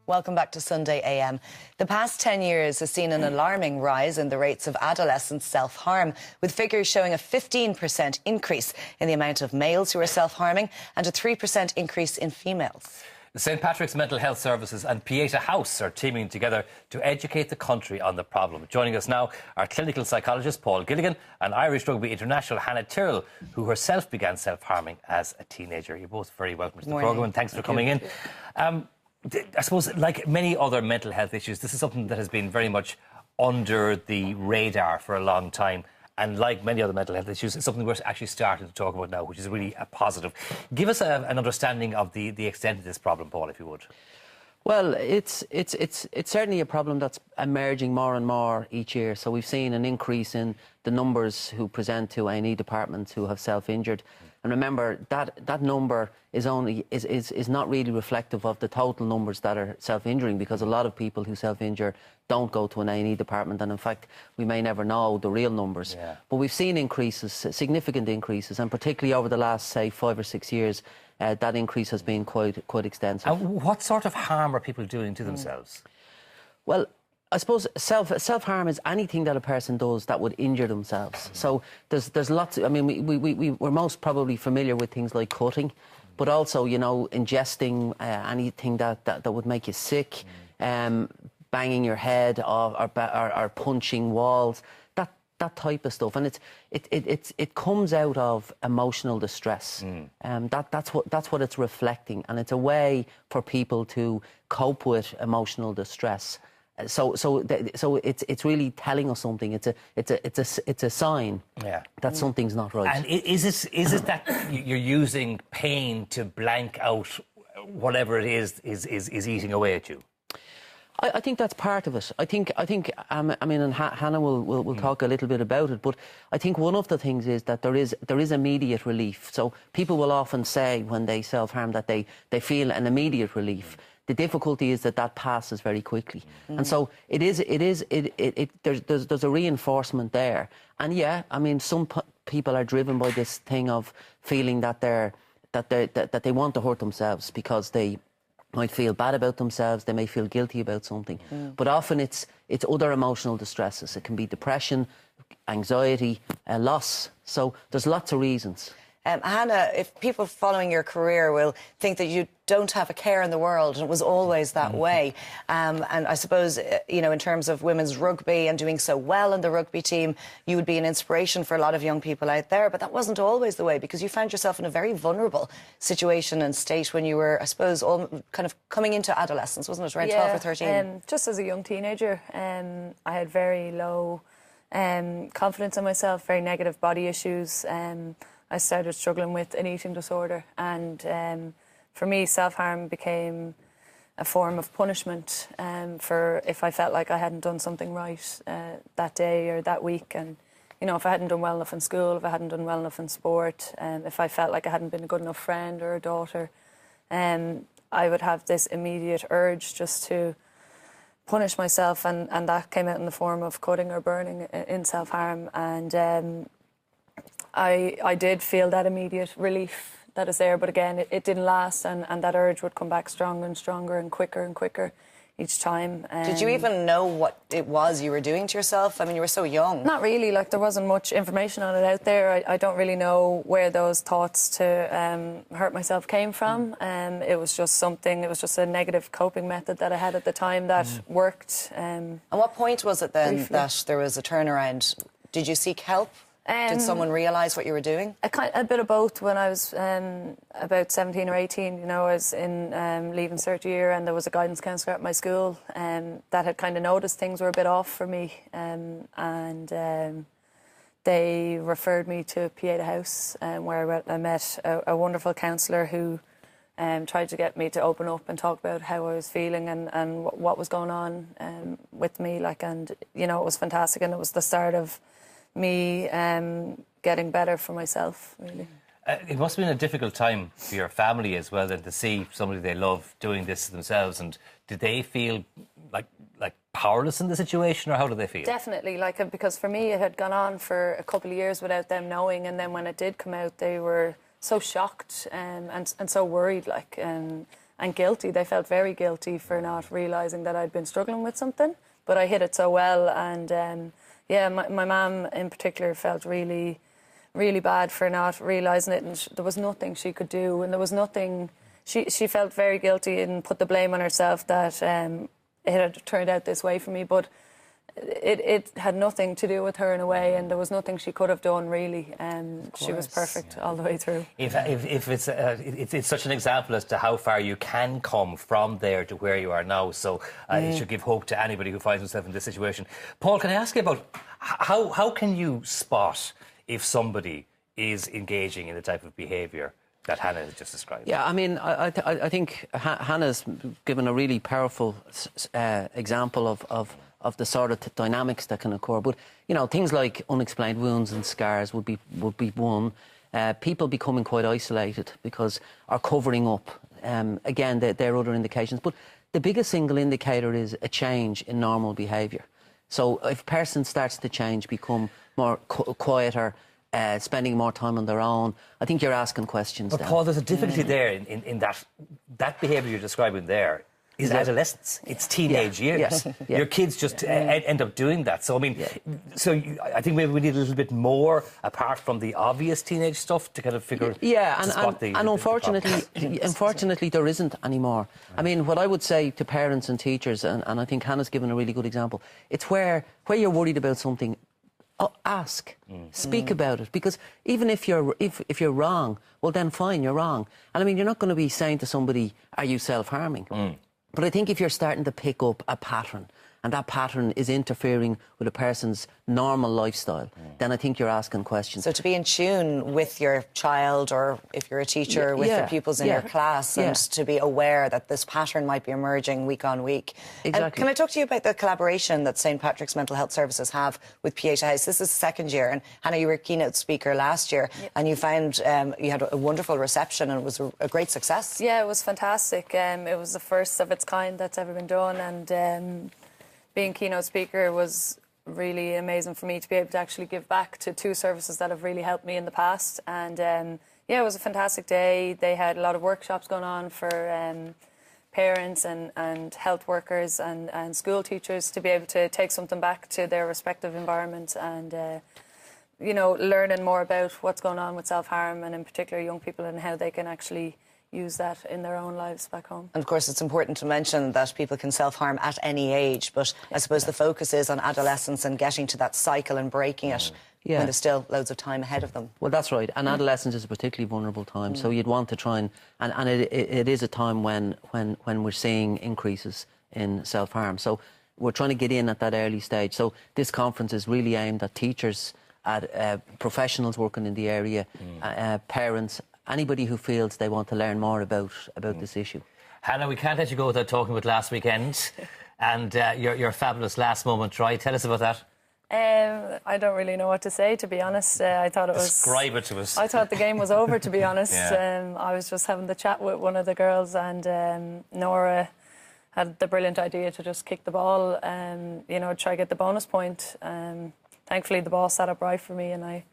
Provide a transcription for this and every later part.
Welcome back to Sunday AM. The past 10 years has seen an alarming rise in the rates of adolescent self-harm, with figures showing a 15% increase in the amount of males who are self-harming and a 3% increase in females. The St Patrick's Mental Health Services and Pieta House are teaming together to educate the country on the problem. Joining us now are clinical psychologist Paul Gilligan and Irish rugby international Hannah Tyrrell, who herself began self-harming as a teenager. You're both very welcome to the programme, and thanks for coming in. I suppose, like many other mental health issues, this is something that has been very much under the radar for a long time. And like many other mental health issues, it's something we're actually starting to talk about now, which is really a positive. Give us an understanding of the extent of this problem, Paul, if you would. Well, it's certainly a problem that's emerging more and more each year. So we've seen an increase in the numbers who present to A&E departments who have self-injured. And remember, that number is not really reflective of the total numbers that are self-injuring, because a lot of people who self-injure don't go to an A&E department, and in fact we may never know the real numbers. Yeah. But we've seen increases, significant increases, and particularly over the last, say, 5 or 6 years, that increase has been quite extensive. And what sort of harm are people doing to themselves? Well, I suppose self-harm is anything that a person does that would injure themselves. So there's lots of, I mean, we're most probably familiar with things like cutting, but also, you know, ingesting anything that would make you sick, banging your head or punching walls, that type of stuff. And it comes out of emotional distress. That's what it's reflecting, and it's a way for people to cope with emotional distress. So it's really telling us something. It's a sign that something's not right. And is it that you're using pain to blank out whatever it is eating away at you? I think that's part of it. I think I mean, and Hannah will talk a little bit about it, but I think one of the things is that there is immediate relief. So people will often say when they self-harm that they feel an immediate relief. The difficulty is that passes very quickly, and so there's a reinforcement there. And yeah, I mean, some people are driven by this thing of feeling that they want to hurt themselves because they might feel bad about themselves, they may feel guilty about something. But often it's other emotional distresses. It can be depression, anxiety, loss. So there's lots of reasons. Hannah, if people following your career will think that you don't have a care in the world, and it was always that way, and I suppose, you know, in terms of women's rugby and doing so well in the rugby team, you would be an inspiration for a lot of young people out there, but that wasn't always the way, because you found yourself in a very vulnerable situation and state when you were, I suppose, all kind of coming into adolescence, wasn't it, around 12 or 13? Just as a young teenager, I had very low confidence in myself, very negative body issues. I started struggling with an eating disorder, and for me, self-harm became a form of punishment for if I felt like I hadn't done something right that day or that week. And, you know, if I hadn't done well enough in school, if I hadn't done well enough in sport, if I felt like I hadn't been a good enough friend or a daughter, I would have this immediate urge just to punish myself, and that came out in the form of cutting or burning in self-harm. And I did feel that immediate relief that is there, but again, it didn't last, and that urge would come back stronger and stronger and quicker each time. Did you even know what it was you were doing to yourself? I mean, you were so young. Not really. Like, there wasn't much information on it out there. I don't really know where those thoughts to hurt myself came from. It was just something, it was just a negative coping method that I had at the time that worked. And what point was it then that there was a turnaround? Did you seek help? Did someone realise what you were doing? A bit of both. When I was about 17 or 18, you know, I was in leaving cert year, and there was a guidance counsellor at my school that had kind of noticed things were a bit off for me, and they referred me to Pieta House, where I met a wonderful counsellor who tried to get me to open up and talk about how I was feeling and what was going on with me. Like, and, you know, it was fantastic, and it was the start of me getting better for myself, really. It must have been a difficult time for your family as well, then, to see somebody they love doing this to themselves. And did they feel like powerless in the situation, or how did they feel? Definitely, because for me it had gone on for a couple of years without them knowing, and then when it did come out, they were so shocked and so worried, and guilty. They felt very guilty for not realising that I'd been struggling with something, but I hid it so well. And yeah, my mum in particular felt really, really bad for not realising it, and there was nothing she could do, and there was nothing. She felt very guilty and put the blame on herself that it had turned out this way for me, but it had nothing to do with her in a way, and there was nothing she could have done really. She was perfect all the way through. If it's such an example as to how far you can come from there to where you are now, so it should give hope to anybody who finds himself in this situation. Paul, can I ask you about how can you spot if somebody is engaging in the type of behaviour that Hannah has just described? Yeah, I mean, I think Hannah's given a really powerful example of the sort of dynamics that can occur. But, you know, things like unexplained wounds and scars would be one. People becoming quite isolated because are covering up. Again, there are other indications. But the biggest single indicator is a change in normal behaviour. So if a person starts to change, become more quieter, spending more time on their own, I think you're asking questions. But Paul, there's a difficulty there in that behaviour you're describing there is adolescence. It's teenage years. Your kids just end up doing that. So, I mean, I think maybe we need a little bit more, apart from the obvious teenage stuff, to kind of figure and unfortunately there isn't anymore. Right. I mean, what I would say to parents and teachers, and I think Hannah's given a really good example, it's where you're worried about something, ask, speak about it, because even if you're wrong, well then fine, you're wrong. And I mean, you're not going to be saying to somebody, are you self-harming? But I think if you're starting to pick up a pattern, and that pattern is interfering with a person's normal lifestyle, then I think you're asking questions. So to be in tune with your child, or if you're a teacher, with the pupils in your class, and to be aware that this pattern might be emerging week on week. Exactly. Can I talk to you about the collaboration that St Patrick's Mental Health Services have with Pieta House? This is second year, and Hannah, you were a keynote speaker last year, and you found you had a wonderful reception, and it was a great success. Yeah, it was fantastic. It was the first of its kind that's ever been done, and being keynote speaker was really amazing for me to be able to actually give back to two services that have really helped me in the past. And yeah, it was a fantastic day. They had a lot of workshops going on for parents and health workers and school teachers to be able to take something back to their respective environments, and you know, learning more about what's going on with self-harm, and in particular young people, and how they can actually use that in their own lives back home. And of course, it's important to mention that people can self-harm at any age, but I suppose the focus is on adolescence and getting to that cycle and breaking it when there's still loads of time ahead of them. Well, that's right. And adolescence is a particularly vulnerable time, so you'd want to try and it is a time when we're seeing increases in self-harm. So we're trying to get in at that early stage. So this conference is really aimed at teachers, at professionals working in the area, parents, anybody who feels they want to learn more about this issue. Hannah, we can't let you go without talking about last weekend and your fabulous last moment try. Tell us about that. I don't really know what to say, to be honest. I thought it was... Describe it to us. I thought the game was over, to be honest. Yeah. I was just having the chat with one of the girls, and Nora had the brilliant idea to just kick the ball and, you know, try to get the bonus point. Thankfully, the ball sat up right for me, and I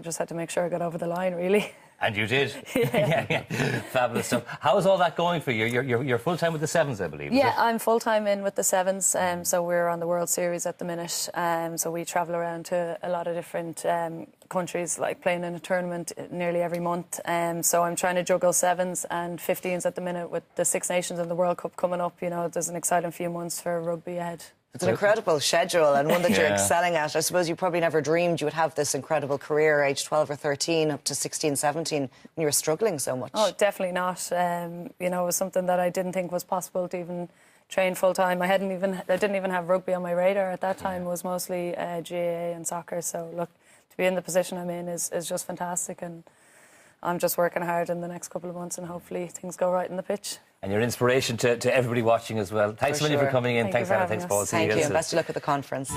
just had to make sure I got over the line, really. And you did. Yeah. Fabulous stuff. How is all that going for you? You're full-time with the Sevens, I believe. Yeah, I'm full-time in with the Sevens. So we're on the World Series at the minute. So we travel around to a lot of different countries, like playing in a tournament nearly every month. So I'm trying to juggle Sevens and 15s at the minute with the Six Nations and the World Cup coming up. You know, there's an exciting few months for rugby ahead. It's an incredible schedule, and one that you're excelling at. I suppose you probably never dreamed you would have this incredible career, age 12 or 13, up to 16, 17, when you were struggling so much. Oh, definitely not. You know, it was something that I didn't think was possible to even train full-time. I didn't even have rugby on my radar at that time. It was mostly GAA and soccer. So, look, to be in the position I'm in is just fantastic, and I'm just working hard in the next couple of months, and hopefully things go right in the pitch. And your inspiration to everybody watching as well. Thanks a million for coming in. Thanks, Hannah. Thanks, Paul. Thank you, and best of luck with the conference.